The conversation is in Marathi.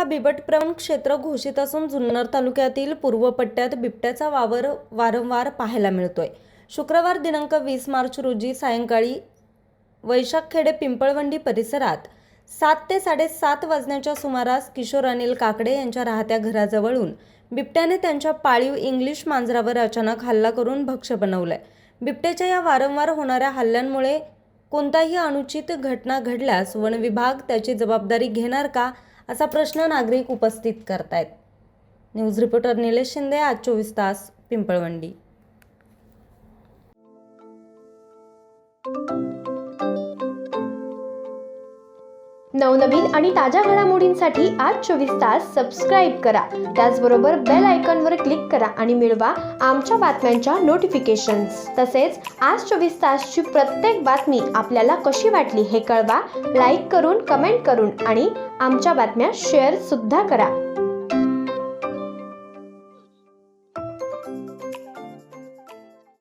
बिबटप्रवण क्षेत्र घोषित असून जुन्नर तालुक्यातील पूर्व पट्ट्यात बिबट्याचा वावर वारंवार पाहायला मिळतोय। शुक्रवार दिनांक 20 मार्च रोजी सायंकाळी वैशाखखेडे पिंपळवंडी परिसरात 7 ते 7:30 वाजण्याच्या सुमारास किशोर अनिल काकडे यांच्या राहत्या घराजवळून बिबट्याने त्यांच्या पाळीव इंग्लिश मांजरावर अचानक हल्ला करून भक्ष्य बनवलंय। बिबट्याच्या या वारंवार होणाऱ्या हल्ल्यांमुळे कोणताही अनुचित घटना घडल्यास वन विभाग त्याची जबाबदारी घेणार का, असा प्रश्न नागरिक उपस्थित करतायत। न्यूज रिपोर्टर निलेश शिंदे, आज 24 तास, पिंपळवंडी। नवनवीन आणि ताज्या घडामोडींसाठी आज 24 तास सबस्क्राईब करा। त्याचबरोबर बेल आयकॉनवर क्लिक करा आणि मिळवा आमच्या बातम्यांच्या नोटिफिकेशन्स। तसेच आज 24 तासची प्रत्येक बातमी आपल्याला कशी वाटली हे कळवा, लाईक करून, कमेंट करून आणि आमच्या बातम्या शेअर सुद्धा करा।